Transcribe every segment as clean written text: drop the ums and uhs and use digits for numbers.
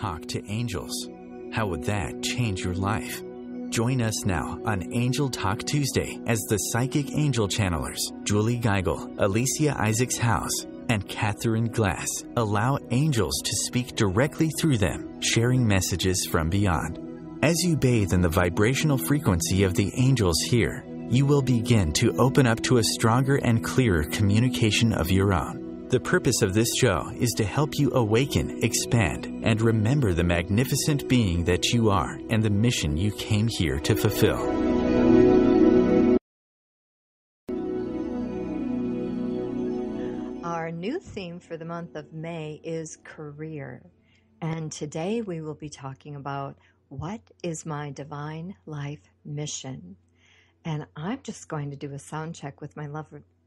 talk to angels. How would that change your life? Join us now on Angel Talk Tuesday as the psychic angel channelers, Julie Geigel, Alicia Isaacs House, and Catherine Glass allow angels to speak directly through them, sharing messages from beyond. As you bathe in the vibrational frequency of the angels here, you will begin to open up to a stronger and clearer communication of your own. The purpose of this show is to help you awaken, expand, and remember the magnificent being that you are and the mission you came here to fulfill. Our new theme for the month of May is career. And today we will be talking about what is my divine life mission. And I'm just going to do a sound check with my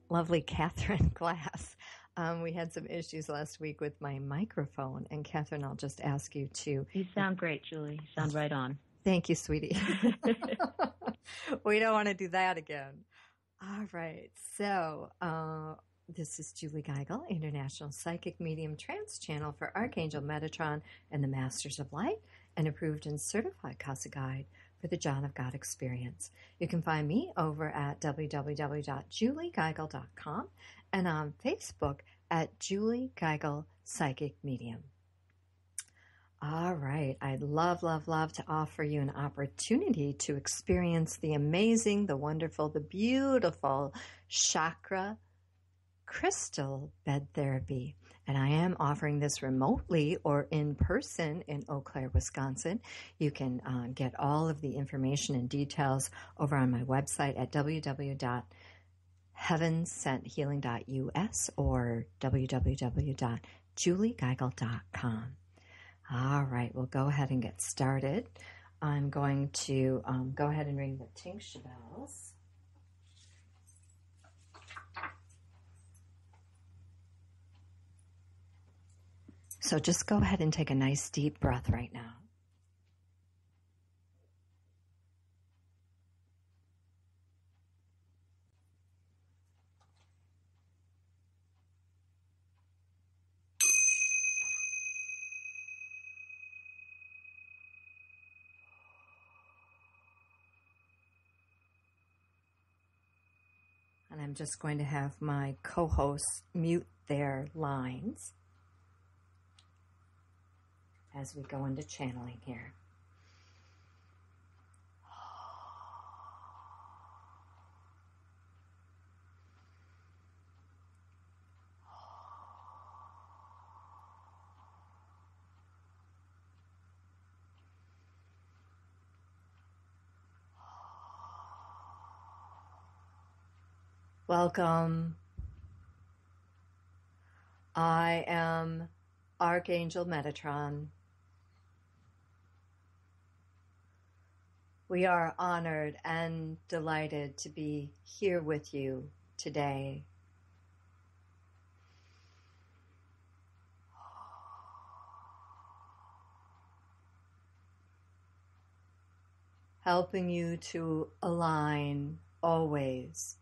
lovely Catherine Glass. We had some issues last week with my microphone. And Catherine, I'll just ask you to... You sound great, Julie. You sound right on. Thank you, sweetie. We don't want to do that again. All right. So this is Julie Geigel, International Psychic Medium Trance Channel for Archangel Metatron and the Masters of Light, an approved and certified Casa Guide for the John of God experience. You can find me over at www.juliegeigel.com and on Facebook at Julie Geigel Psychic Medium. All right. I'd love to offer you an opportunity to experience the amazing, the wonderful, the beautiful chakra crystal bed therapy. And I am offering this remotely or in person in Eau Claire, Wisconsin. You can get all of the information and details over on my website at www.heavensenthealing.us or www.juliegeigel.com. All right, we'll go ahead and get started. I'm going to go ahead and ring the tincture bells. So just go ahead and take a nice deep breath right now. And I'm just going to have my co-hosts mute their lines as we go into channeling here. Welcome. I am Archangel Metatron. We are honored and delighted to be here with you today. Helping you to align always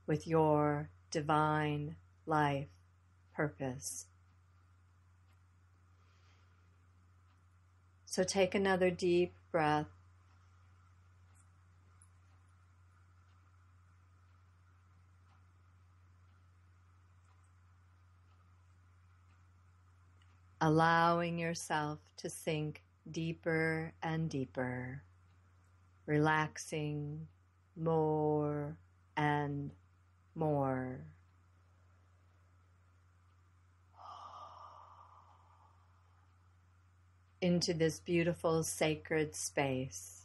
with your divine life purpose. So take another deep breath. Allowing yourself to sink deeper and deeper, relaxing more and more. Into this beautiful sacred space.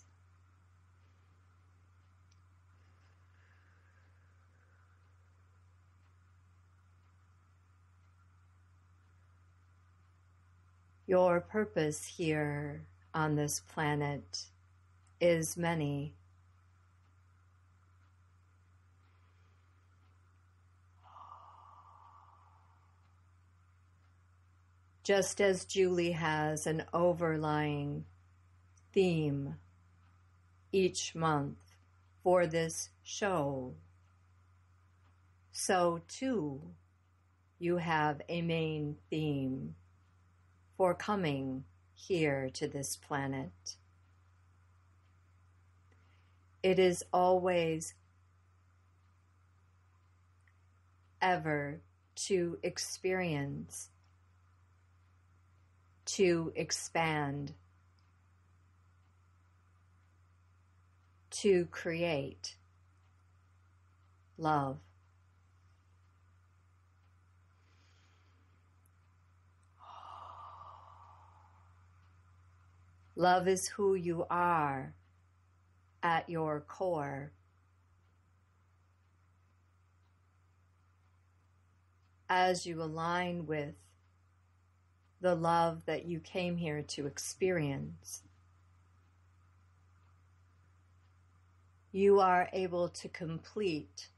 Your purpose here on this planet is many. Just as Julie has an overlying theme each month for this show, so too you have a main theme for coming here to this planet. It is always ever to experience, to expand, to create love. Love is who you are at your core. As you align with the love that you came here to experience, you are able to complete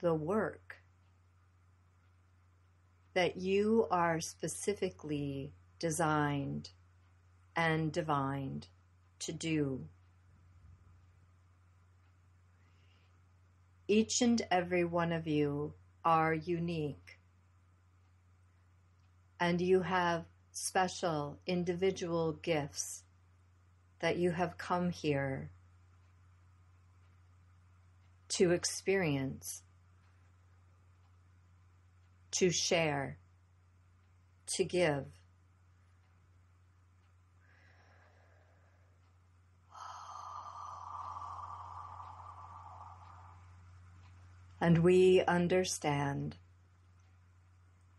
the work that you are specifically designed and divined to do. Each and every one of you are unique, and you have special individual gifts that you have come here to experience, to share, to give. And we understand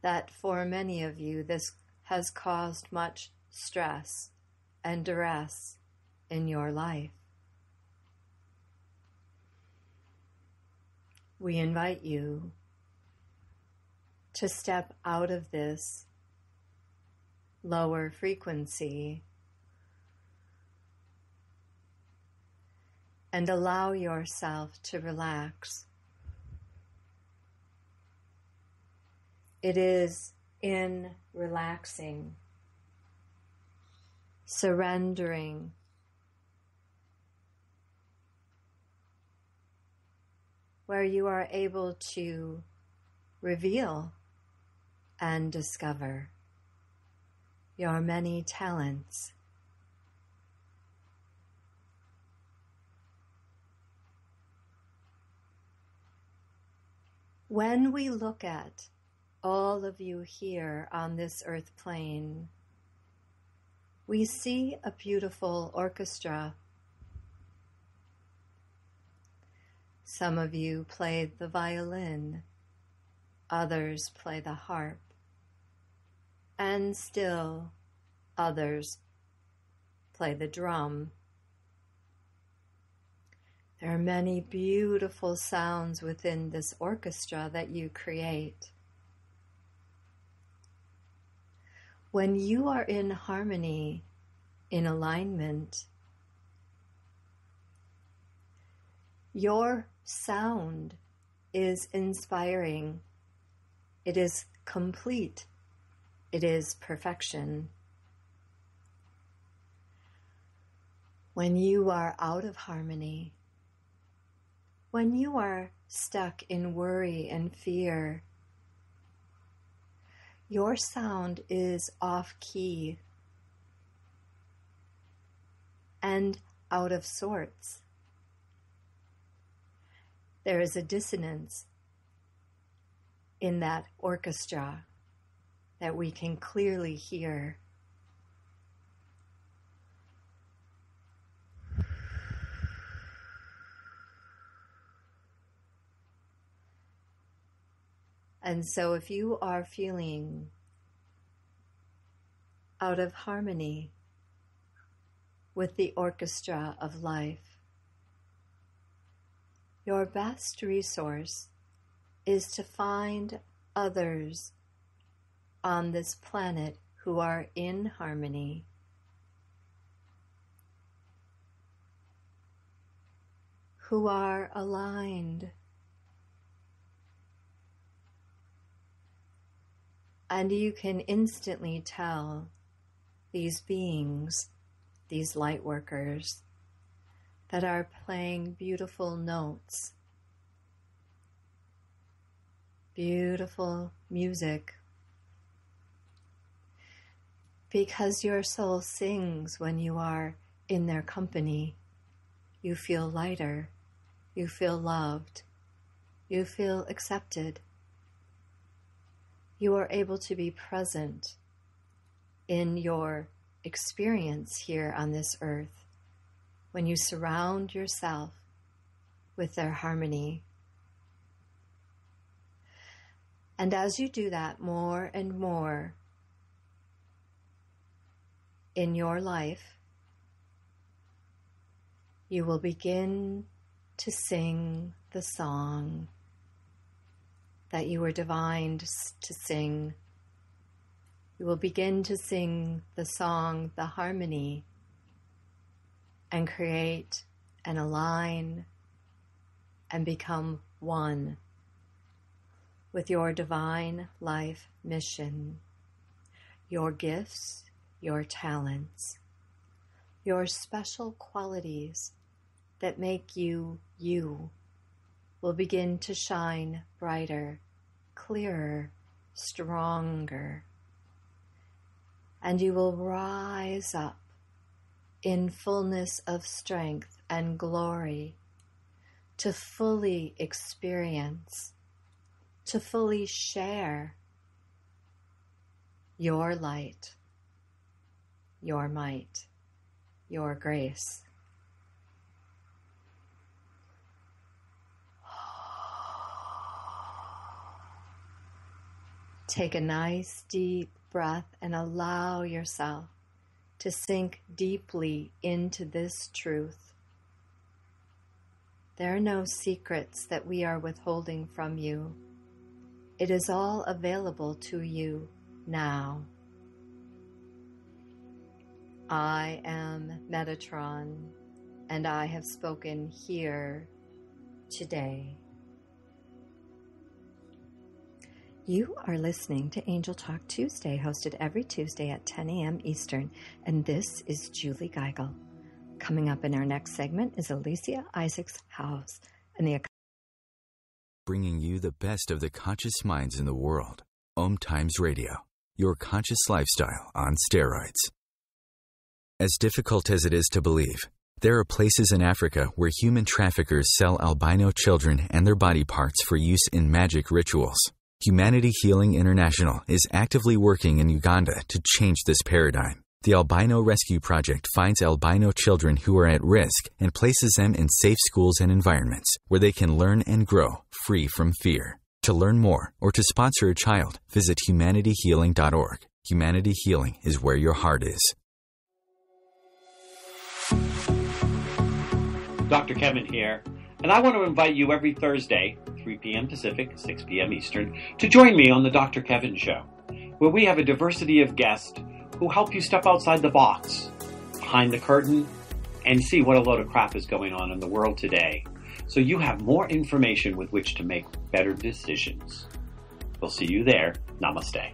that for many of you, this has caused much stress and duress in your life. We invite you to step out of this lower frequency and allow yourself to relax. It is in relaxing, surrendering, where you are able to reveal and discover your many talents. When we look at all of you here on this earth plane, we see a beautiful orchestra. Some of you play the violin, others play the harp, and still others play the drum. There are many beautiful sounds within this orchestra that you create. When you are in harmony, in alignment, your sound is inspiring. It is complete. It is perfection. When you are out of harmony, when you are stuck in worry and fear, your sound is off key and out of sorts. There is a dissonance in that orchestra that we can clearly hear. And so if you are feeling out of harmony with the orchestra of life, your best resource is to find others on this planet who are in harmony, who are aligned. And you can instantly tell these beings, these light workers, that are playing beautiful notes, beautiful music. Because your soul sings when you are in their company. You feel lighter. You feel loved. You feel accepted. You are able to be present in your experience here on this earth when you surround yourself with their harmony. And as you do that more and more in your life, you will begin to sing the song that you were divined to sing. You will begin to sing the song, the harmony, and create and align and become one with your divine life mission, your gifts, your talents, your special qualities that make you you will begin to shine brighter, clearer, stronger, and you will rise up in fullness of strength and glory to fully experience, to fully share your light, your might, your grace. Take a nice deep breath and allow yourself to sink deeply into this truth. There are no secrets that we are withholding from you. It is all available to you now. I am Metatron, and I have spoken here today. You are listening to Angel Talk Tuesday, hosted every Tuesday at 10 a.m. Eastern, and this is Julie Geigel. Coming up in our next segment is Alicia Isaacs House, and the bringing you the best of the conscious minds in the world. OMTimes Radio, your conscious lifestyle on steroids. As difficult as it is to believe, there are places in Africa where human traffickers sell albino children and their body parts for use in magic rituals. Humanity Healing International is actively working in Uganda to change this paradigm. The Albino Rescue Project finds albino children who are at risk and places them in safe schools and environments where they can learn and grow free from fear. To learn more or to sponsor a child, visit humanityhealing.org. Humanity Healing is where your heart is. Dr. Kevin here, and I want to invite you every Thursday, 3 p.m. Pacific, 6 p.m. Eastern, to join me on The Dr. Kevin Show, where we have a diversity of guests who help you step outside the box, behind the curtain, and see what a load of crap is going on in the world today, so you have more information with which to make better decisions. We'll see you there. Namaste.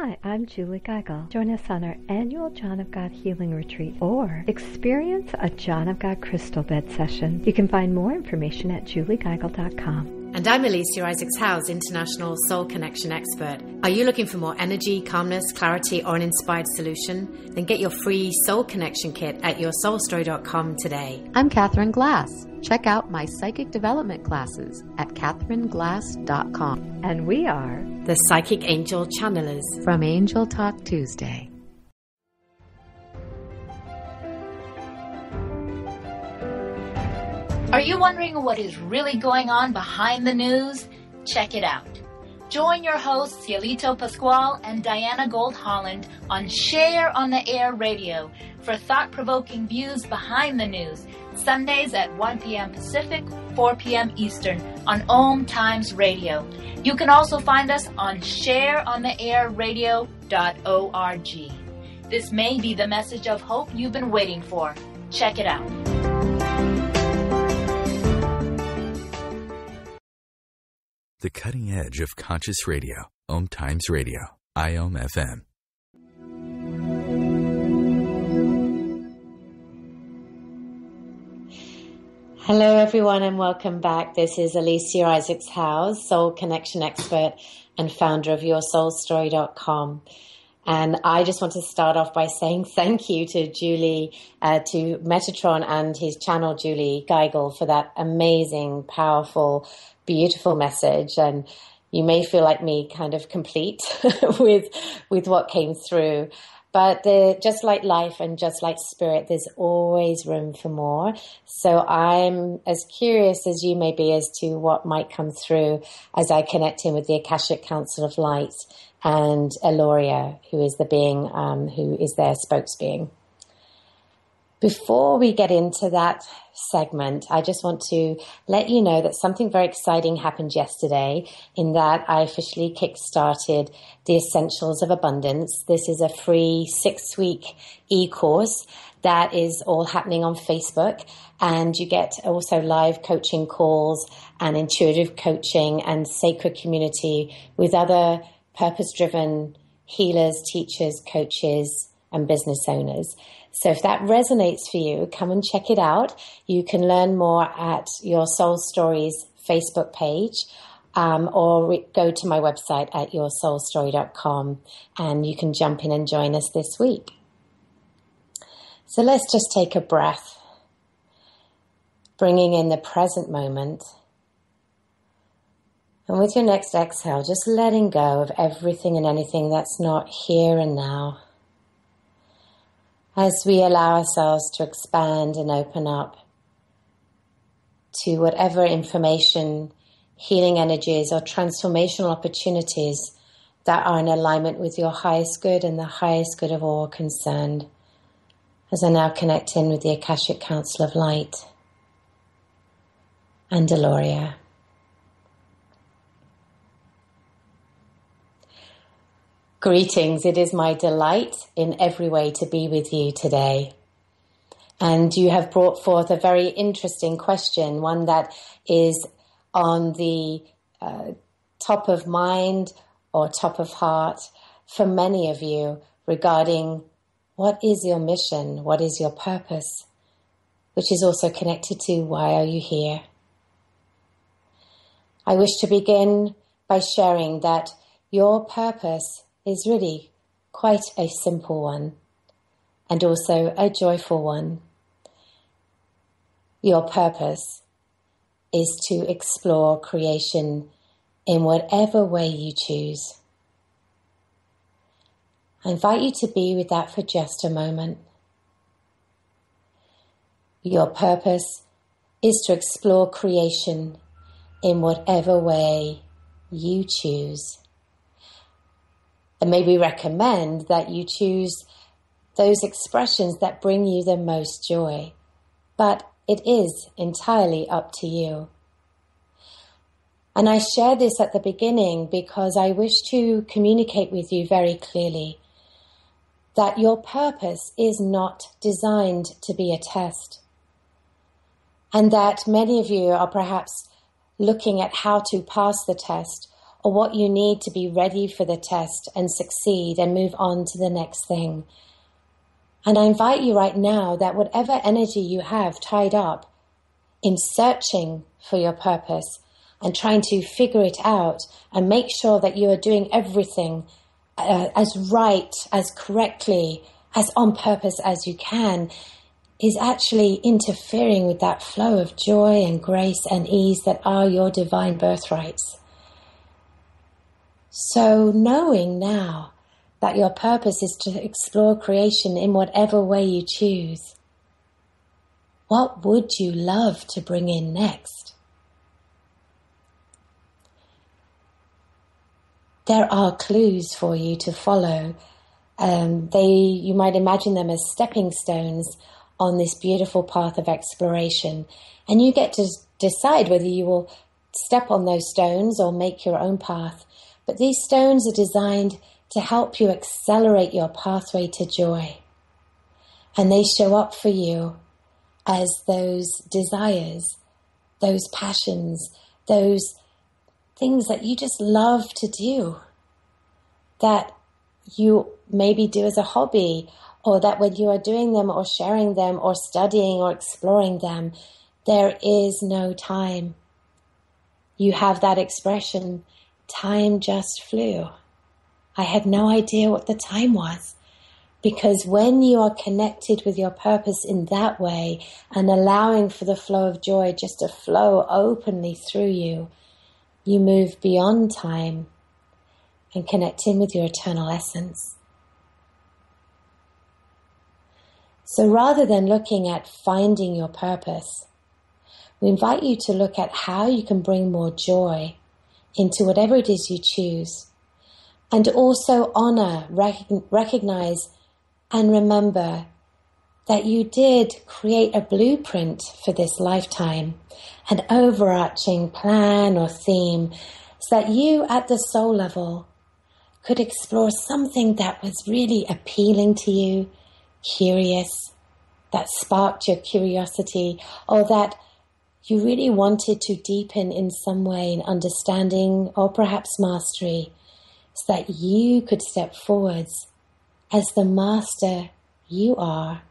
Hi, I'm Julie Geigel. Join us on our annual John of God Healing Retreat or experience a John of God crystal bed session. You can find more information at juliegeigel.com. And I'm Alicia Isaacs House, International Soul Connection Expert. Are you looking for more energy, calmness, clarity, or an inspired solution? Then get your free Soul Connection Kit at yoursoulstory.com today. I'm Catherine Glass. Check out my psychic development classes at catherineglass.com. And we are the Psychic Angel Channelers from Angel Talk Tuesday. Are you wondering what is really going on behind the news? Check it out. Join your hosts Cielito Pascual and Diana Gold Holland on Share on the Air Radio for thought-provoking views behind the news, Sundays at 1 p.m. Pacific, 4 p.m. Eastern on OMTimes Radio. You can also find us on shareontheairradio.org. This may be the message of hope you've been waiting for. Check it out. The cutting edge of conscious radio. OMTimes Radio. IOM FM. Hello, everyone, and welcome back. This is Alicia Isaacs House, soul connection expert and founder of YourSoulStory.com. And I just want to start off by saying thank you to Julie, to Metatron and his channel, Julie Geigel, for that amazing, powerful, beautiful message. And you may feel like me, kind of complete with what came through. But just like life and just like spirit, there's always room for more. So I'm as curious as you may be as to what might come through as I connect in with the Akashic Council of Light and Eloria, who is the being who is their spokesbeing. Before we get into that segment, I just want to let you know that something very exciting happened yesterday, in that I officially kick-started the Essentials of Abundance. This is a free 6-week e-course that is all happening on Facebook, and you get also live coaching calls and intuitive coaching and sacred community with other purpose-driven healers, teachers, coaches, and business owners. So if that resonates for you, come and check it out. You can learn more at Your Soul Stories Facebook page, or go to my website at yoursoulstory.com, and you can jump in and join us this week. So let's just take a breath, bringing in the present moment. And with your next exhale, just letting go of everything and anything that's not here and now, as we allow ourselves to expand and open up to whatever information, healing energies, or transformational opportunities that are in alignment with your highest good and the highest good of all concerned. As I now connect in with the Akashic Council of Light and Eloria. Greetings, it is my delight in every way to be with you today. And you have brought forth a very interesting question, one that is on the top of mind or top of heart for many of you regarding what is your mission, what is your purpose, which is also connected to why are you here. I wish to begin by sharing that your purpose is really quite a simple one, and also a joyful one. Your purpose is to explore creation in whatever way you choose. I invite you to be with that for just a moment. Your purpose is to explore creation in whatever way you choose. And maybe recommend that you choose those expressions that bring you the most joy. But it is entirely up to you. And I share this at the beginning because I wish to communicate with you very clearly that your purpose is not designed to be a test. And that many of you are perhaps looking at how to pass the test, or what you need to be ready for the test and succeed and move on to the next thing. And I invite you right now that whatever energy you have tied up in searching for your purpose and trying to figure it out and make sure that you are doing everything as right, as correctly, as on purpose as you can, is actually interfering with that flow of joy and grace and ease that are your divine birthrights. So knowing now that your purpose is to explore creation in whatever way you choose, what would you love to bring in next? There are clues for you to follow. You might imagine them as stepping stones on this beautiful path of exploration. And you get to decide whether you will step on those stones or make your own path. But these stones are designed to help you accelerate your pathway to joy. And they show up for you as those desires, those passions, those things that you just love to do, that you maybe do as a hobby, or that when you are doing them or sharing them or studying or exploring them, there is no time. You have that expression, time just flew. I had no idea what the time was. Because when you are connected with your purpose in that way and allowing for the flow of joy just to flow openly through you, you move beyond time and connect in with your eternal essence. So rather than looking at finding your purpose, we invite you to look at how you can bring more joy into whatever it is you choose, and also honor, recognize, and remember that you did create a blueprint for this lifetime, an overarching plan or theme, so that you at the soul level could explore something that was really appealing to you, curious, that sparked your curiosity, or that you really wanted to deepen in some way in understanding or perhaps mastery, so that you could step forwards as the master you are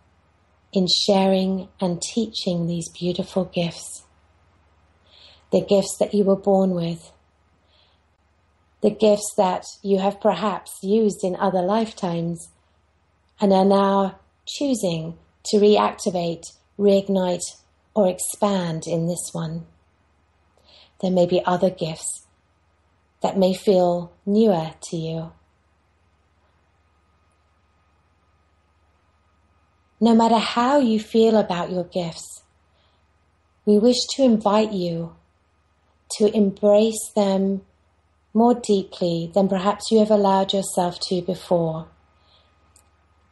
in sharing and teaching these beautiful gifts. The gifts that you were born with, the gifts that you have perhaps used in other lifetimes and are now choosing to reactivate, reignite, or expand in this one. There may be other gifts that may feel newer to you. No matter how you feel about your gifts, we wish to invite you to embrace them more deeply than perhaps you have allowed yourself to before.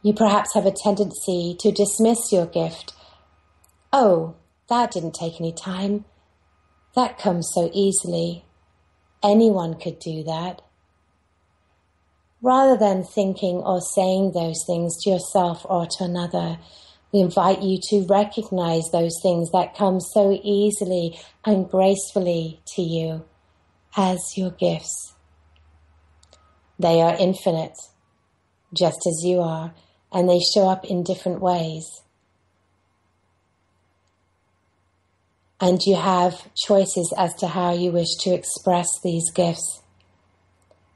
You perhaps have a tendency to dismiss your gift. Oh, that didn't take any time. That comes so easily. Anyone could do that. Rather than thinking or saying those things to yourself or to another, we invite you to recognize those things that come so easily and gracefully to you as your gifts. They are infinite, just as you are, and they show up in different ways. And you have choices as to how you wish to express these gifts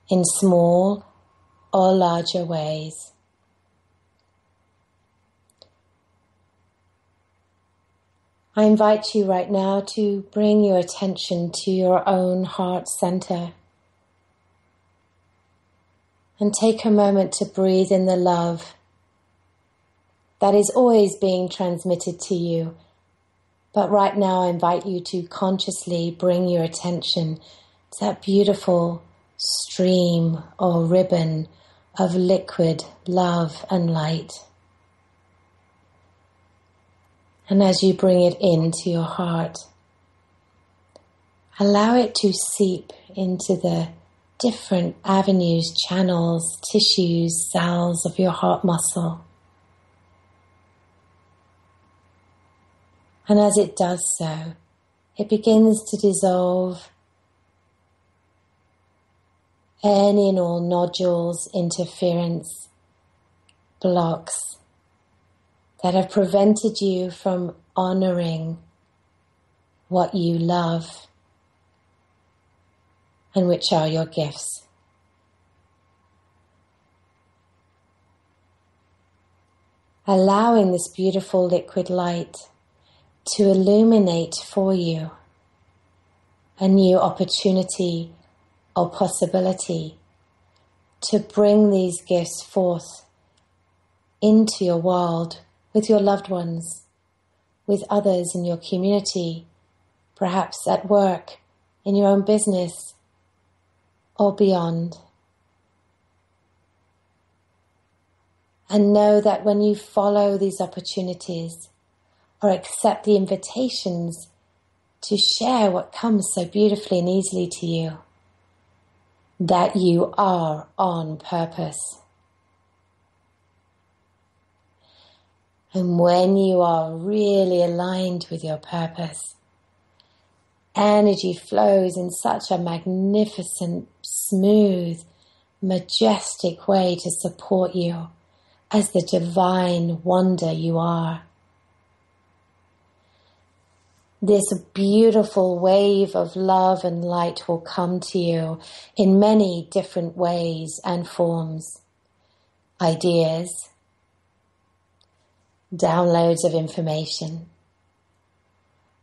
in small or larger ways. I invite you right now to bring your attention to your own heart center and take a moment to breathe in the love that is always being transmitted to you. But right now I invite you to consciously bring your attention to that beautiful stream or ribbon of liquid love and light. And as you bring it into your heart, allow it to seep into the different avenues, channels, tissues, cells of your heart muscle. And as it does so, it begins to dissolve any and all nodules, interference, blocks that have prevented you from honoring what you love and which are your gifts. Allowing this beautiful liquid light to illuminate for you a new opportunity or possibility to bring these gifts forth into your world with your loved ones, with others in your community, perhaps at work, in your own business, or beyond. And know that when you follow these opportunities or accept the invitations to share what comes so beautifully and easily to you, that you are on purpose. And when you are really aligned with your purpose, energy flows in such a magnificent, smooth, majestic way to support you as the divine wonder you are. this beautiful wave of love and light will come to you in many different ways and forms. Ideas, downloads of information,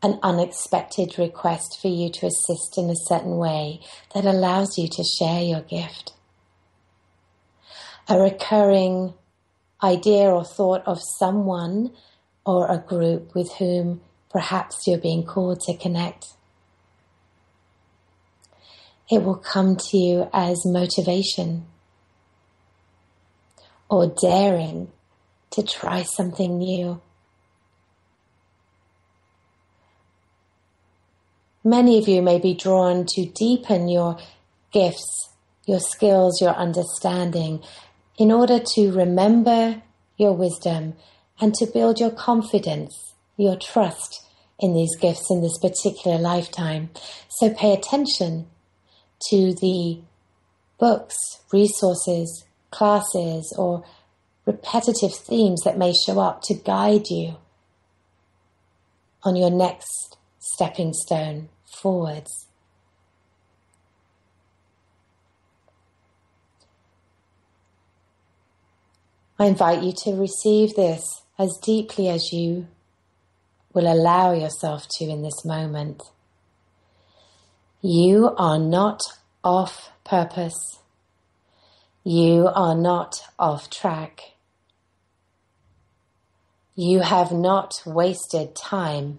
an unexpected request for you to assist in a certain way that allows you to share your gift. A recurring idea or thought of someone or a group with whom perhaps you're being called to connect. It will come to you as motivation or daring to try something new. Many of you may be drawn to deepen your gifts, your skills, your understanding in order to remember your wisdom and to build your confidence, your trust in these gifts in this particular lifetime. So pay attention to the books, resources, classes, or repetitive themes that may show up to guide you on your next stepping stone forwards. I invite you to receive this as deeply as you will allow yourself to in this moment. You are not off purpose. You are not off track. You have not wasted time.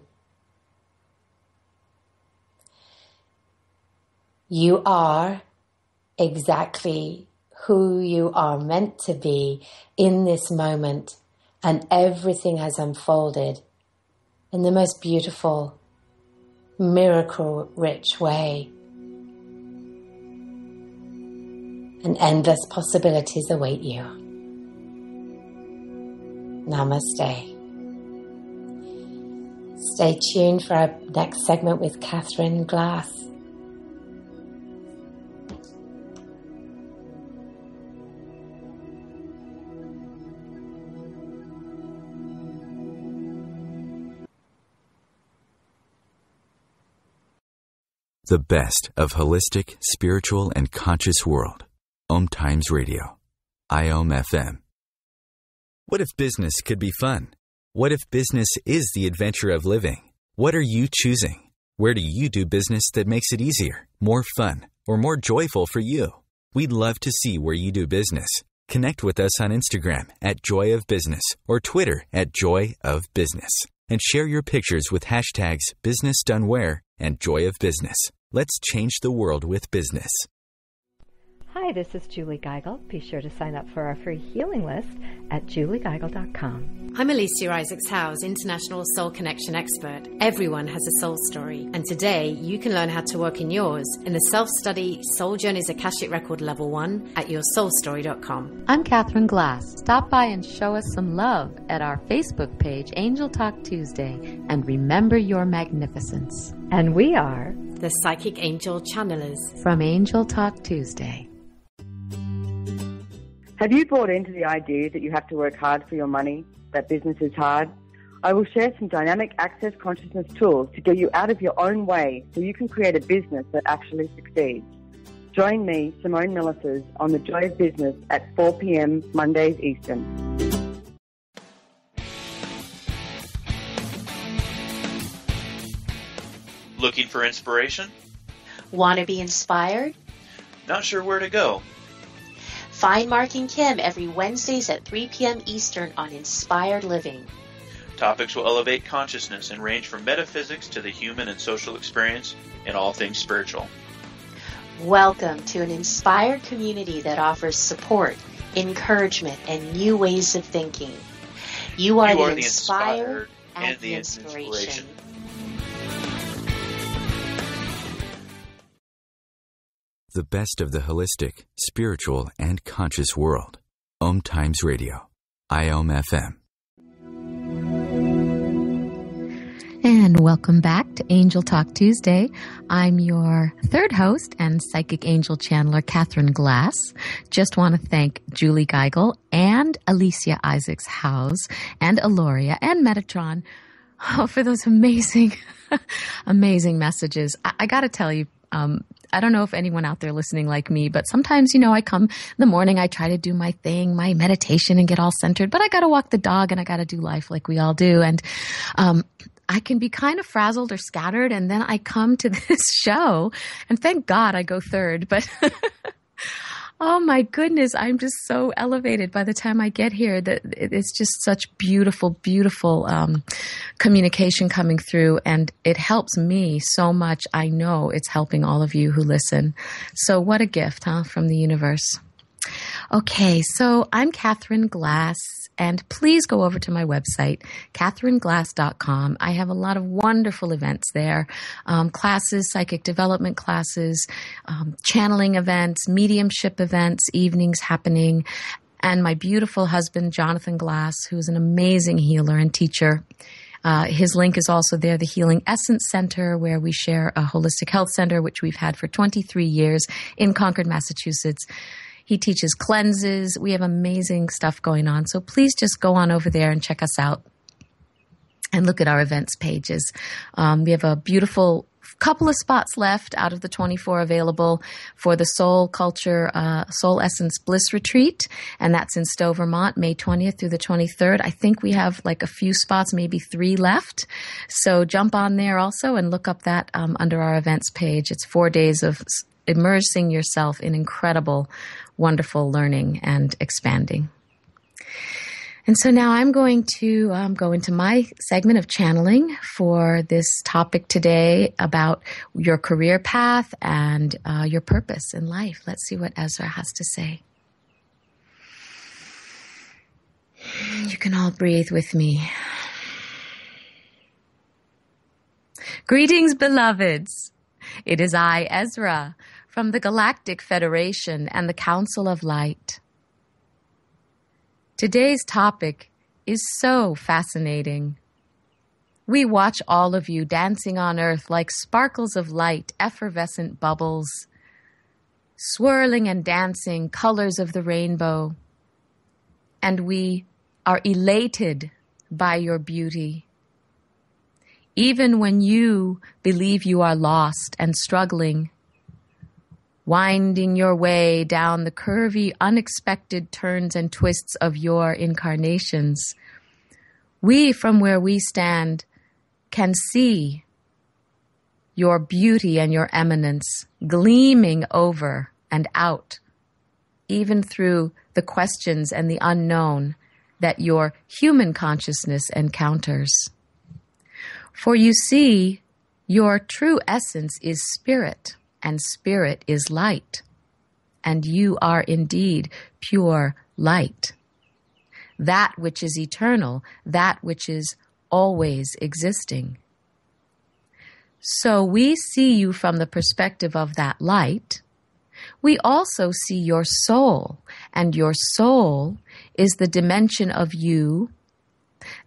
You are exactly who you are meant to be in this moment, and everything has unfolded in the most beautiful, miracle-rich way. And endless possibilities await you. Namaste. Stay tuned for our next segment with Catherine Glass. The best of holistic, spiritual, and conscious world. OMTimes Radio. IOM-FM. What if business could be fun? What if business is the adventure of living? What are you choosing? Where do you do business that makes it easier, more fun, or more joyful for you? We'd love to see where you do business. Connect with us on Instagram @JoyOfBusiness or Twitter @JoyOfBusiness. And share your pictures with hashtags BusinessDoneWhere and Joy of Business. Let's change the world with business. Hi, this is Julie Geigel. Be sure to sign up for our free healing list at juliegeigel.com. I'm Alicia Isaacs-Howes, International Soul Connection Expert. Everyone has a soul story, and today you can learn how to work in yours in the self-study Soul Journeys Akashic Record Level 1 at yoursoulstory.com. I'm Catherine Glass. Stop by and show us some love at our Facebook page, Angel Talk Tuesday, and remember your magnificence. And we are The Psychic Angel Channelers from Angel Talk Tuesday. Have you bought into the idea that you have to work hard for your money, that business is hard? I will share some dynamic access consciousness tools to get you out of your own way so you can create a business that actually succeeds. Join me, Simone Millisers, on The Joy of Business at 4 p.m. Mondays Eastern. Looking for inspiration? Want to be inspired? Not sure where to go? Find Mark and Kim every Wednesdays at 3 p.m. Eastern on Inspired Living. Topics will elevate consciousness and range from metaphysics to the human and social experience and all things spiritual. Welcome to an inspired community that offers support, encouragement, and new ways of thinking. You are the inspired and the inspiration. The best of the holistic, spiritual, and conscious world. OMTimes Radio. IOM-FM. And welcome back to Angel Talk Tuesday. I'm your third host and psychic angel channeler, Catherine Glass. Just want to thank Julie Geigel and Alicia Isaacs-Howes and Aloria and Metatron for those amazing Amazing messages. I got to tell you, I don't know if anyone out there listening like me, but sometimes, I come in the morning, I try to do my thing, my meditation and get all centered, but I got to walk the dog and I got to do life like we all do. And I can be kind of frazzled or scattered. And then I come to this show and thank God I go third, but oh my goodness, I'm just so elevated by the time I get here that it's just such beautiful, beautiful communication coming through, and it helps me so much. I know it's helping all of you who listen. So what a gift, from the universe. Okay, so I'm Catherine Glass, and please go over to my website, catherineglass.com. I have a lot of wonderful events there, classes, psychic development classes, channeling events, mediumship events, evenings happening, and my beautiful husband, Jonathan Glass, who's an amazing healer and teacher. His link is also there, the Healing Essence Center, where we share a holistic health center, which we've had for 23 years in Concord, Massachusetts. He teaches cleanses. We have amazing stuff going on. So please just go on over there and check us out and look at our events pages. We have a beautiful couple of spots left out of the 24 available for the Soul Culture, Soul Essence Bliss Retreat. And that's in Stowe, Vermont, May 20th through the 23rd. I think we have like a few spots, maybe 3 left. So jump on there also and look up that under our events page. It's 4 days of immersing yourself in incredible, wonderful learning and expanding. And so now I'm going to go into my segment of channeling for this topic today about your career path and your purpose in life. Let's see what Ezra has to say. You can all breathe with me. Greetings, beloveds. It is I, Ezra, from the Galactic Federation and the Council of Light. Today's topic is so fascinating. We watch all of you dancing on Earth like sparkles of light, effervescent bubbles, swirling and dancing colors of the rainbow. And we are elated by your beauty. Even when you believe you are lost and struggling, winding your way down the curvy, unexpected turns and twists of your incarnations, we, from where we stand, can see your beauty and your eminence gleaming over and out, even through the questions and the unknown that your human consciousness encounters. For you see, your true essence is spirit, and spirit is light, and you are indeed pure light. That which is eternal, that which is always existing. So we see you from the perspective of that light. We also see your soul, and your soul is the dimension of you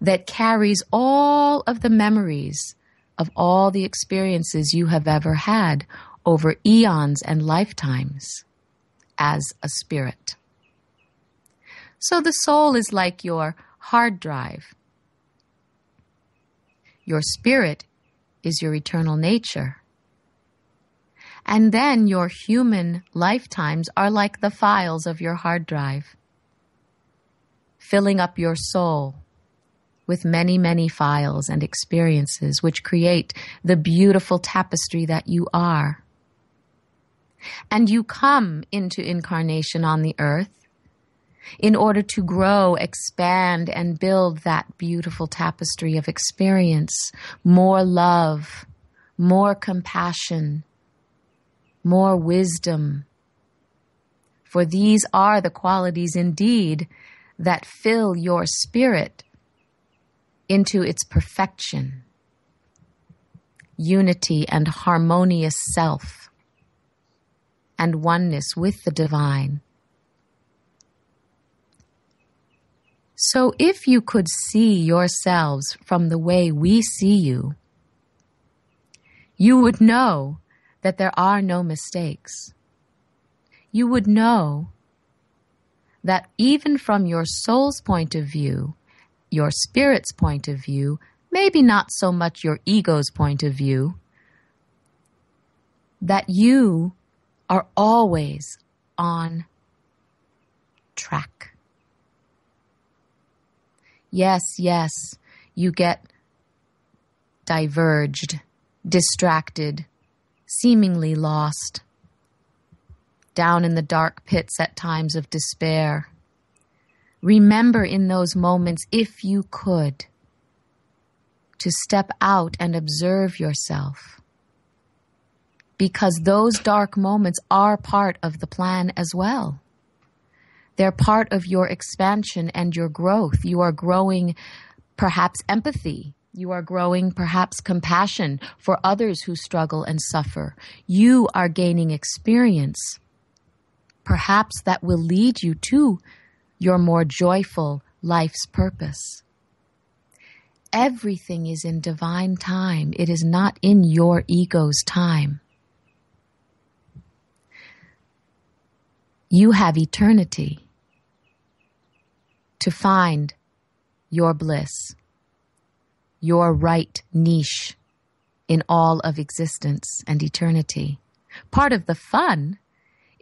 that carries all of the memories of all the experiences you have ever had over eons and lifetimes as a spirit. So the soul is like your hard drive. Your spirit is your eternal nature. And then your human lifetimes are like the files of your hard drive, filling up your soul with many, many files and experiences which create the beautiful tapestry that you are. And you come into incarnation on the earth in order to grow, expand, and build that beautiful tapestry of experience, more love, more compassion, more wisdom. For these are the qualities indeed that fill your spirit into its perfection, unity and harmonious self, and oneness with the divine. So if you could see yourselves from the way we see you, you would know that there are no mistakes. You would know that even from your soul's point of view, your spirit's point of view, maybe not so much your ego's point of view, that you are always on track. Yes, you get diverged, distracted, seemingly lost, down in the dark pits at times of despair. Remember in those moments, if you could, to step out and observe yourself. Because those dark moments are part of the plan as well. They're part of your expansion and your growth. You are growing perhaps empathy. You are growing perhaps compassion for others who struggle and suffer. You are gaining experience. Perhaps that will lead you to your more joyful life's purpose. Everything is in divine time. It is not in your ego's time. You have eternity to find your bliss, your right niche in all of existence and eternity. Part of the fun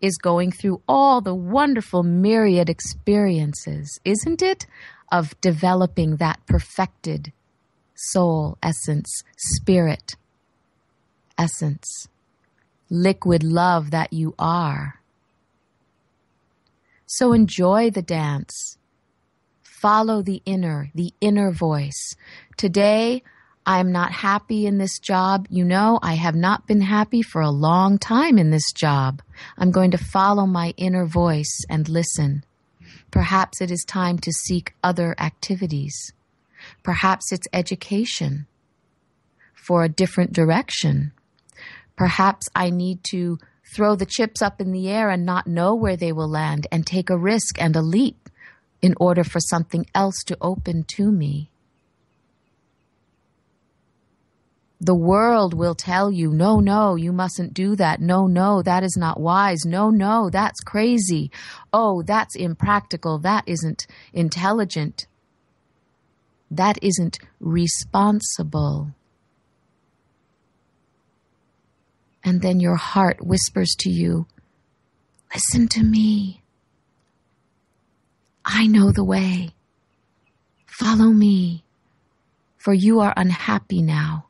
is going through all the wonderful myriad experiences, isn't it, of developing that perfected soul essence, spirit essence, liquid love that you are. So enjoy the dance. Follow the inner voice. Today, I am not happy in this job. You know, I have not been happy for a long time in this job. I'm going to follow my inner voice and listen. Perhaps it is time to seek other activities. Perhaps it's education for a different direction. Perhaps I need to throw the chips up in the air and not know where they will land and take a risk and a leap in order for something else to open to me. The world will tell you, no, you mustn't do that. No, that is not wise. No, that's crazy. Oh, that's impractical. That isn't intelligent. That isn't responsible. And then your heart whispers to you, listen to me. I know the way. Follow me, for you are unhappy now.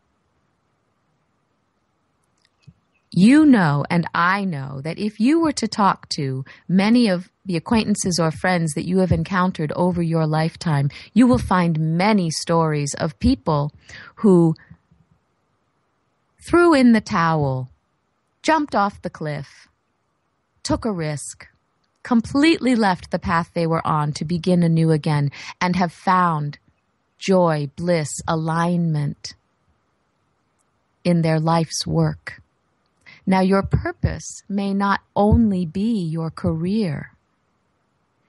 You know, and I know, that if you were to talk to many of the acquaintances or friends that you have encountered over your lifetime, you will find many stories of people who threw in the towel, jumped off the cliff, took a risk, completely left the path they were on to begin anew again, and have found joy, bliss, alignment in their life's work. Now, your purpose may not only be your career.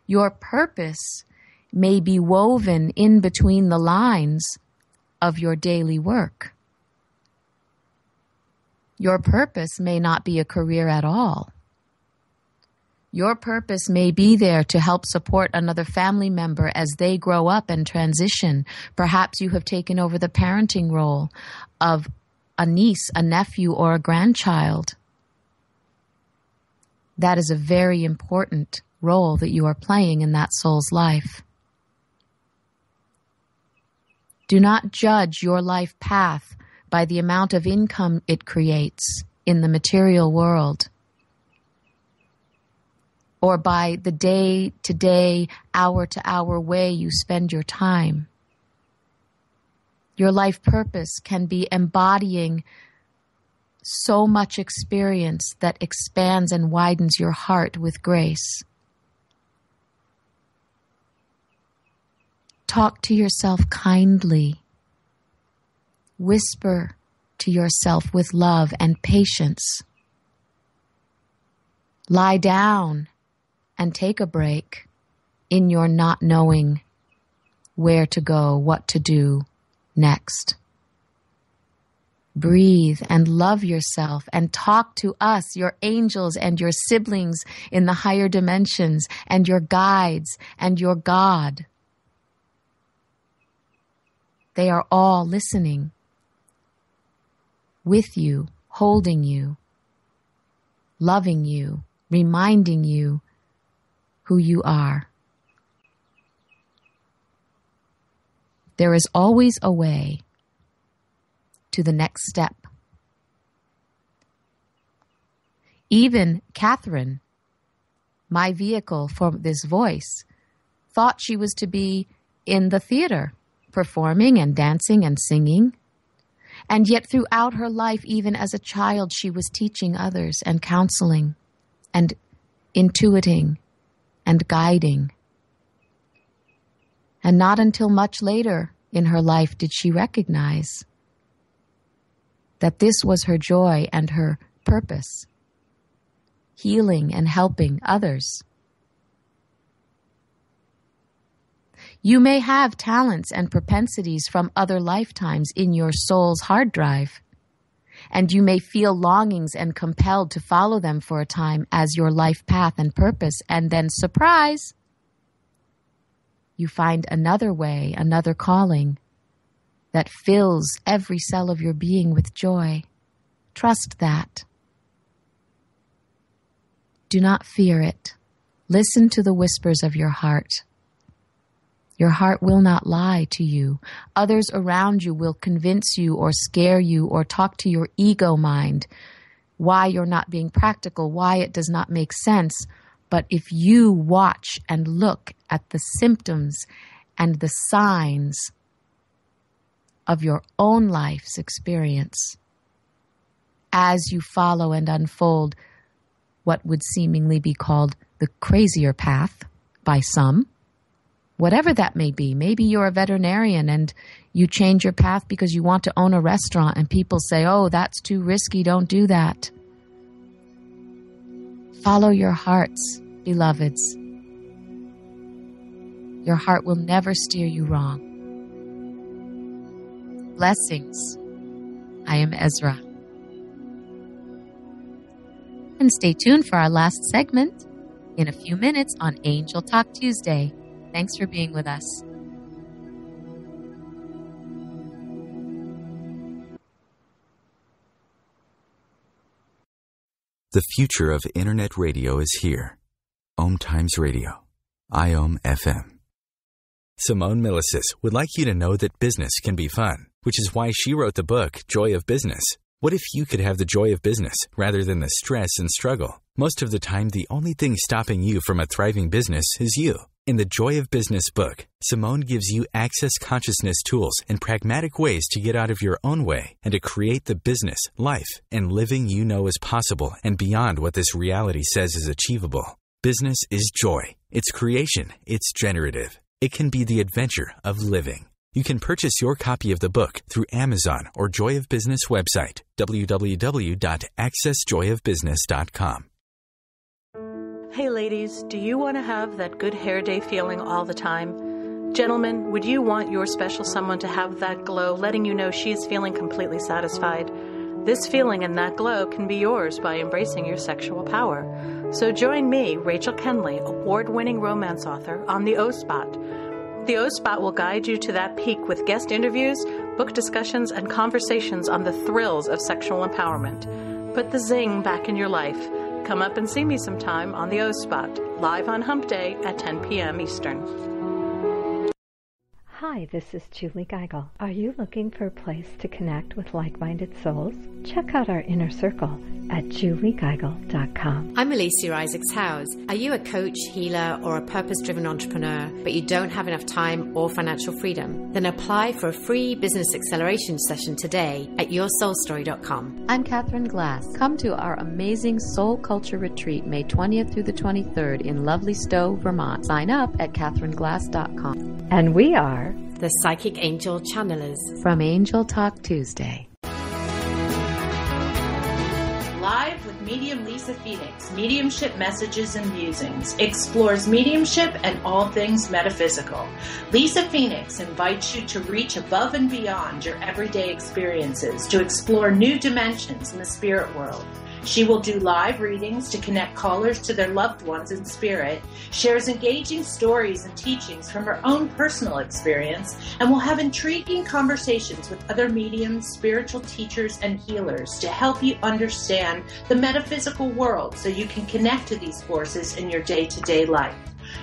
Your purpose may be woven in between the lines of your daily work. Your purpose may not be a career at all. Your purpose may be there to help support another family member as they grow up and transition. Perhaps you have taken over the parenting role of a niece, a nephew, or a grandchild. That is a very important role that you are playing in that soul's life. Do not judge your life path by the amount of income it creates in the material world, or by the day-to-day, hour-to-hour way you spend your time. Your life purpose can be embodying so much experience that expands and widens your heart with grace. Talk to yourself kindly. Whisper to yourself with love and patience. Lie down and take a break in your not knowing where to go, what to do next. Breathe and love yourself and talk to us, your angels and your siblings in the higher dimensions, and your guides and your God. They are all listening, with you, holding you, loving you, reminding you who you are. There is always a way to the next step. Even Catherine, my vehicle for this voice, thought she was to be in the theater, performing and dancing and singing. And yet throughout her life, even as a child, she was teaching others and counseling and intuiting and guiding. And not until much later in her life did she recognize that this was her joy and her purpose, healing and helping others. You may have talents and propensities from other lifetimes in your soul's hard drive, and you may feel longings and compelled to follow them for a time as your life path and purpose, and then, surprise, you find another way, another calling that fills every cell of your being with joy. Trust that. Do not fear it. Listen to the whispers of your heart. Your heart will not lie to you. Others around you will convince you or scare you or talk to your ego mind why you're not being practical, why it does not make sense. But if you watch and look at the symptoms and the signs of your own life's experience, as you follow and unfold what would seemingly be called the crazier path by some, whatever that may be. Maybe you're a veterinarian and you change your path because you want to own a restaurant and people say, oh, that's too risky, don't do that. Follow your hearts, beloveds. Your heart will never steer you wrong. Blessings. I am Ezra. And stay tuned for our last segment in a few minutes on Angel Talk Tuesday. Thanks for being with us. The future of Internet radio is here. OMTimes Radio. IOM FM. Simone Milasas would like you to know that business can be fun, which is why she wrote the book, Joy of Business. What if you could have the joy of business rather than the stress and struggle? Most of the time, the only thing stopping you from a thriving business is you. In the Joy of Business book, Simone gives you access consciousness tools and pragmatic ways to get out of your own way and to create the business, life, and living you know is possible and beyond what this reality says is achievable. Business is joy. It's creation. It's generative. It can be the adventure of living. You can purchase your copy of the book through Amazon or Joy of Business website, www.accessjoyofbusiness.com. Hey ladies, do you want to have that good hair day feeling all the time? Gentlemen, would you want your special someone to have that glow, letting you know she is feeling completely satisfied? This feeling and that glow can be yours by embracing your sexual power. So join me, Rachel Kenley, award-winning romance author, on the O-Spot. The O-Spot will guide you to that peak with guest interviews, book discussions, and conversations on the thrills of sexual empowerment. Put the zing back in your life. Come up and see me sometime on the O-Spot, live on Hump Day at 10 p.m. Eastern. Hi, this is Julie Geigel. Are you looking for a place to connect with like-minded souls? Check out our inner circle at juliegeigel.com. I'm Alicia Isaacs-Howes. Are you a coach, healer, or a purpose-driven entrepreneur, but you don't have enough time or financial freedom? Then apply for a free business acceleration session today at yoursoulstory.com. I'm Catherine Glass. Come to our amazing Soul Culture Retreat May 20th through the 23rd in lovely Stowe, Vermont. Sign up at catherineglass.com. And we are the Psychic Angel Channelers from Angel Talk Tuesday. Live with medium Lisa Phoenix, Mediumship Messages and Musings, explores mediumship and all things metaphysical. Lisa Phoenix invites you to reach above and beyond your everyday experiences, to explore new dimensions in the spirit world. She will do live readings to connect callers to their loved ones in spirit, shares engaging stories and teachings from her own personal experience, and will have intriguing conversations with other mediums, spiritual teachers, and healers to help you understand the metaphysical world so you can connect to these forces in your day-to-day life.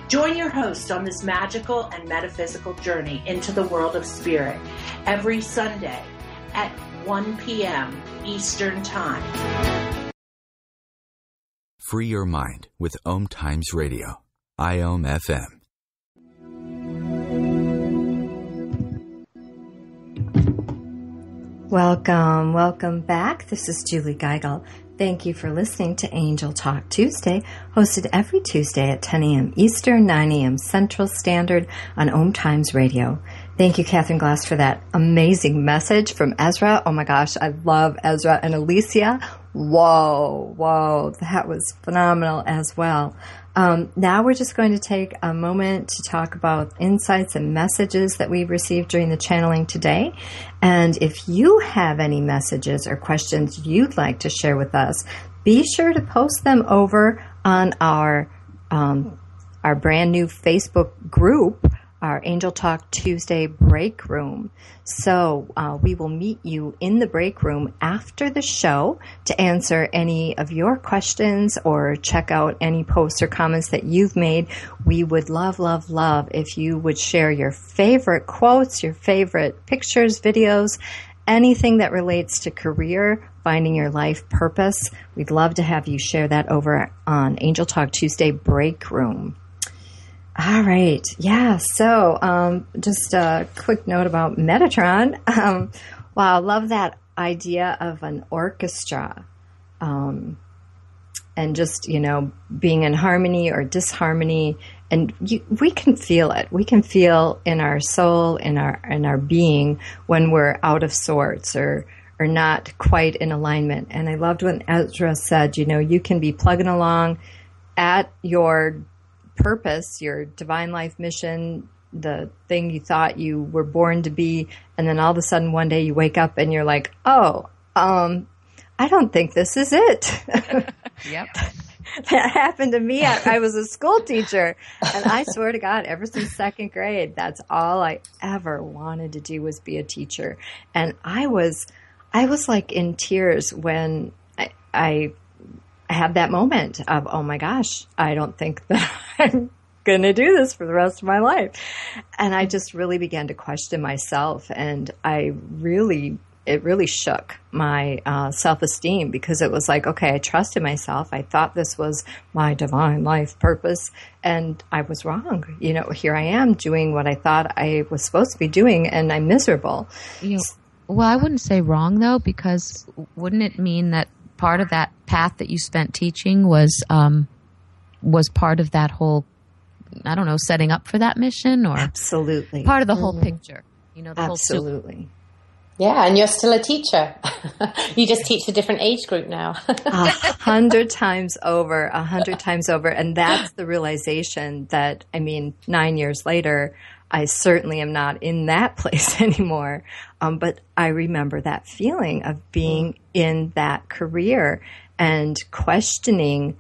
Join your host on this magical and metaphysical journey into the world of spirit every Sunday at 1 p.m. Eastern Time. Free your mind with OMTimes Radio. IOM FM. Welcome back. This is Julie Geigel. Thank you for listening to Angel Talk Tuesday, hosted every Tuesday at 10 a.m. Eastern, 9 a.m. Central Standard on OMTimes Radio. Thank you, Catherine Glass, for that amazing message from Ezra. Oh my gosh, I love Ezra and Alicia. Whoa, that was phenomenal as well. Now we're just going to take a moment to talk about insights and messages that we've received during the channeling today. And if you have any messages or questions you'd like to share with us, be sure to post them over on our brand new Facebook group, our Angel Talk Tuesday break room. So we will meet you in the break room after the show to answer any of your questions or check out any posts or comments that you've made. We would love if you would share your favorite quotes, your favorite pictures, videos, anything that relates to career, finding your life purpose. We'd love to have you share that over on Angel Talk Tuesday break room. All right. Yeah. So, just a quick note about Metatron. Wow. I love that idea of an orchestra. And just, being in harmony or disharmony. And we can feel it. We can feel in our soul, in our being when we're out of sorts or not quite in alignment. And I loved when Ezra said, you can be plugging along at your purpose, your divine life mission, the thing you thought you were born to be, and then all of a sudden one day you wake up and you're like, I don't think this is it. Yep. That happened to me. I was a school teacher, and I swear to God, ever since second grade, that's all I ever wanted to do was be a teacher. And I was like in tears when I had that moment of, oh my gosh, I don't think that I'm going to do this for the rest of my life. And I just really began to question myself, and it really shook my self-esteem, because it was like, okay, I trusted myself. I thought this was my divine life purpose, and I was wrong. Here I am doing what I thought I was supposed to be doing, and I'm miserable. Well, I wouldn't say wrong, though, because wouldn't it mean that part of that path that you spent teaching was part of that whole, I don't know, setting up for that mission, or absolutely part of the whole picture? The absolutely. Whole Yeah, and you're still a teacher. You just teach a different age group now. 100 times over. And that's the realization that, 9 years later, I certainly am not in that place anymore. But I remember that feeling of being in that career and questioning,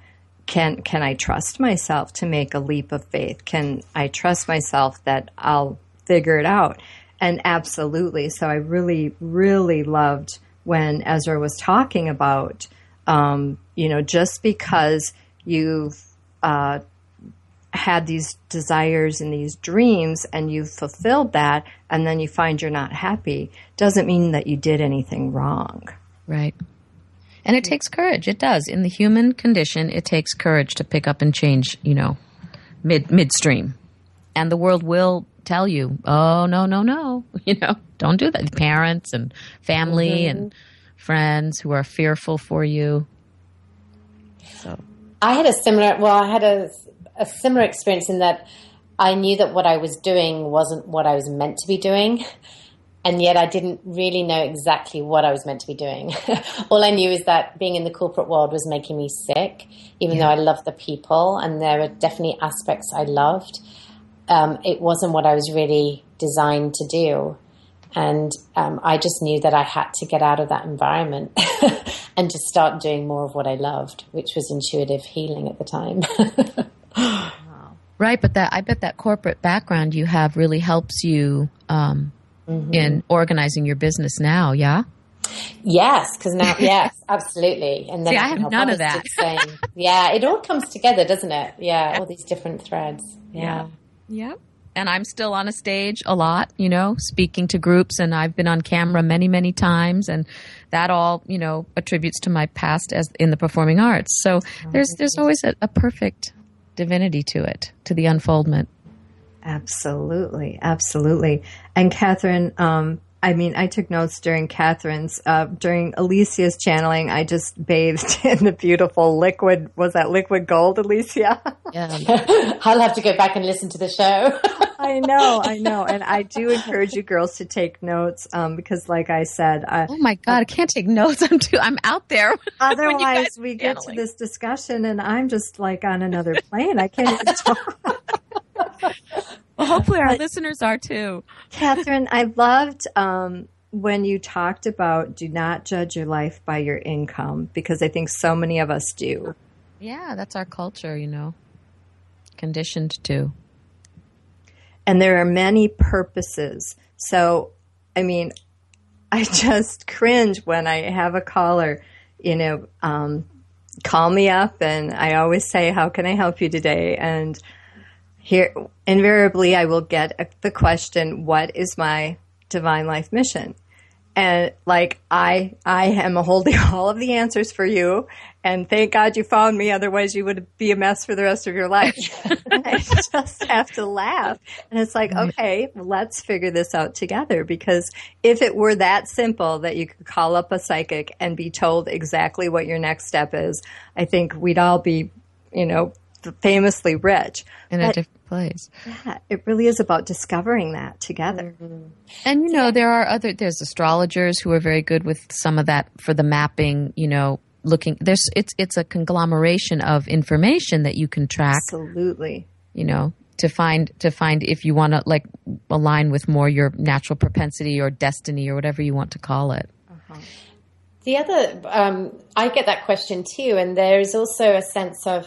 can I trust myself to make a leap of faith? Can I trust myself that I'll figure it out? And absolutely. So I really, really loved when Ezra was talking about, just because you've had these desires and these dreams and you've fulfilled that, and then you find you're not happy, doesn't mean that you did anything wrong. Right. And it takes courage. It does. In the human condition, it takes courage to pick up and change, midstream. And the world will tell you, oh, no, don't do that. Parents and family and friends who are fearful for you. So I had a similar experience in that I knew that what I was doing wasn't what I was meant to be doing. And yet I didn't really know exactly what I was meant to be doing. All I knew is that being in the corporate world was making me sick, even though I loved the people and there were definitely aspects I loved. It wasn't what I was really designed to do. And I just knew that I had to get out of that environment. and just start doing more of what I loved, which was intuitive healing at the time. Right, but I bet that corporate background you have really helps you in organizing your business now, yeah? Yes, because now, yes, absolutely. And then I have none of that. Yeah, it all comes together, doesn't it? Yeah, all these different threads. Yeah. And I'm still on a stage a lot, speaking to groups, and I've been on camera many, many times, and that all, attributes to my past as in the performing arts. So there's always a perfect divinity to it, to the unfoldment. Absolutely. Absolutely. And Catherine, I took notes during Catherine's, during Alicia's channeling. I just bathed in the beautiful liquid. Was that liquid gold, Alicia? Yeah. I'll have to go back and listen to the show. I know. And I do encourage you girls to take notes, because like I said, oh my God, I can't take notes. I'm out there. Otherwise we get to this discussion and I'm just like on another plane. I can't even talk. Well, hopefully our listeners are too. Catherine, I loved when you talked about do not judge your life by your income, because I think so many of us do. Yeah, that's our culture, conditioned to. And there are many purposes. So, I just cringe when I have a caller, call me up, and I always say, how can I help you today? And here, invariably, I will get the question, what is my divine life mission? And I am holding all of the answers for you. And thank God you found me. Otherwise, you would be a mess for the rest of your life. I just have to laugh. And it's like, okay, let's figure this out together. Because if it were that simple that you could call up a psychic and be told exactly what your next step is, I think we'd all be, famously rich. In a different place. Yeah, it really is about discovering that together. Mm-hmm. And, there's astrologers who are very good with some of that for the mapping, looking, it's a conglomeration of information that you can track. Absolutely. To find if you want to align with more your natural propensity or destiny or whatever you want to call it. Uh-huh. The other, I get that question too. And there is also a sense of,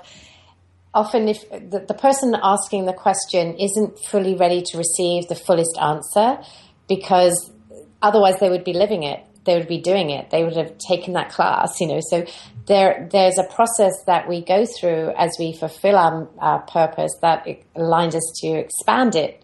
often if the person asking the question isn't fully ready to receive the fullest answer, because otherwise they would be living it. They would be doing it. They would have taken that class, So there's a process that we go through as we fulfill our purpose that aligns us to expand it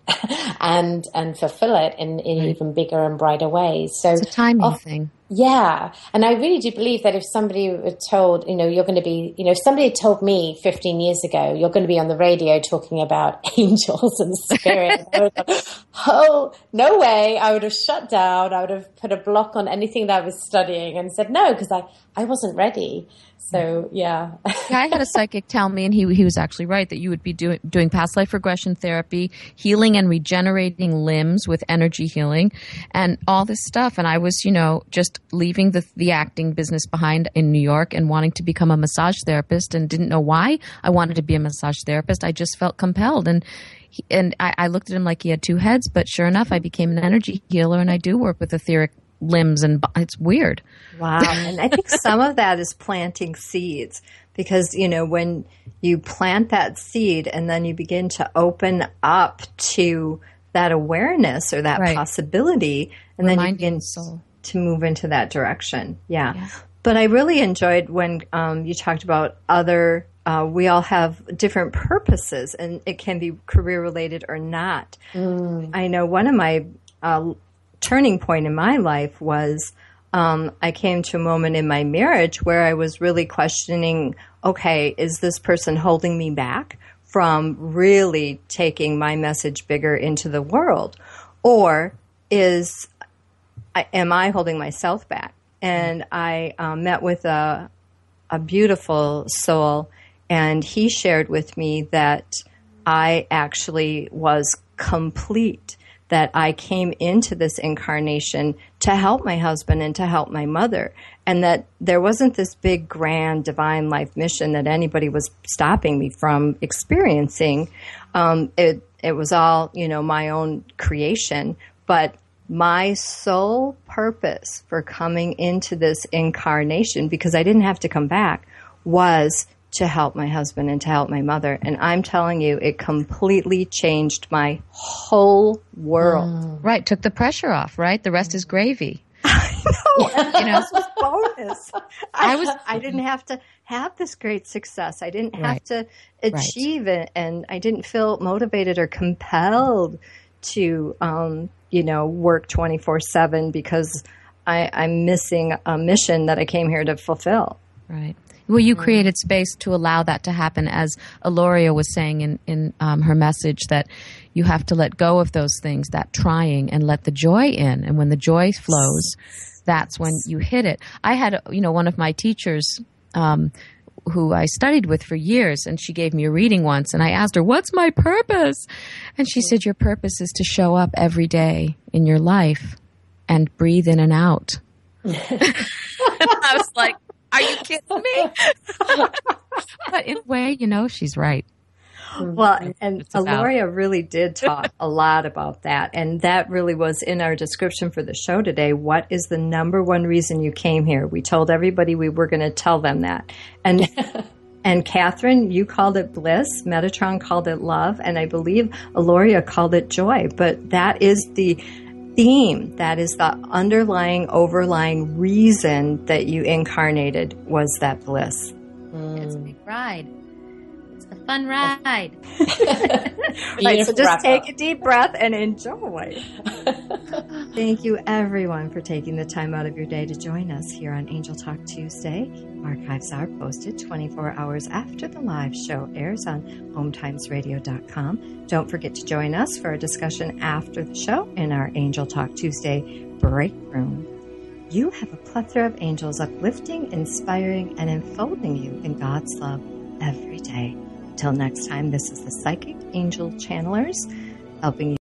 and fulfill it in even bigger and brighter ways. So it's a timing thing. Yeah. And I really do believe that if somebody were told, you're going to be, if somebody had told me 15 years ago, you're going to be on the radio talking about angels and spirit, I would have gone, oh, no way. I would have shut down. I would have put a block on anything that I was studying and said no, because I wasn't ready. So, yeah. I had a psychic tell me, and he was actually right, that you would be doing past life regression therapy, healing and regenerating limbs with energy healing, and all this stuff. And I was, just leaving the acting business behind in New York and wanting to become a massage therapist, and didn't know why I wanted to be a massage therapist. I just felt compelled. And I looked at him like he had two heads, but sure enough, I became an energy healer, and I do work with etheric limbs, and it's weird. Wow. And I think some of that is planting seeds, because, when you plant that seed and then you begin to open up to that awareness or that possibility, and then you begin to move into that direction. Yeah. But I really enjoyed when you talked about we all have different purposes, and it can be career related or not. I know one of my turning point in my life was I came to a moment in my marriage where I was really questioning, okay, is this person holding me back from really taking my message bigger into the world? Or am I holding myself back? And I met with a beautiful soul, and he shared with me that I actually was complete, that I came into this incarnation to help my husband and to help my mother, and that there wasn't this big, grand, divine life mission that anybody was stopping me from experiencing. It was all, my own creation, but my sole purpose for coming into this incarnation, because I didn't have to come back, was to help my husband and to help my mother. And I'm telling you, it completely changed my whole world. Right. Took the pressure off, right? The rest is gravy. I know. This was bonus. I didn't have to have this great success. I didn't have to achieve it. And I didn't feel motivated or compelled to, work 24/7 because I'm missing a mission that I came here to fulfill. Right. Well, you created space to allow that to happen, as Aloria was saying in her message, that you have to let go of those things, that trying, and let the joy in. And when the joy flows, that's when you hit it. I had, one of my teachers who I studied with for years, and she gave me a reading once, and I asked her, "What's my purpose?" And she said, "Your purpose is to show up every day in your life and breathe in and out." And I was like, are you kidding me? But in a way, she's right. Well, and Aloria really did talk a lot about that. And that really was in our description for the show today. What is the number one reason you came here? We told everybody we were going to tell them that. And Catherine, you called it bliss. Metatron called it love. And I believe Aloria called it joy. But that is the theme. That is the overlying reason that you incarnated, was that bliss. It's a big ride. It's a fun ride. Right, so just take a deep breath and enjoy. Thank you, everyone, for taking the time out of your day to join us here on Angel Talk Tuesday. Archives are posted 24 hours after the live show airs on OMTimesRadio.com. Don't forget to join us for a discussion after the show in our Angel Talk Tuesday break room. You have a plethora of angels uplifting, inspiring, and enfolding you in God's love every day. Until next time, this is the Psychic Angel Channelers helping you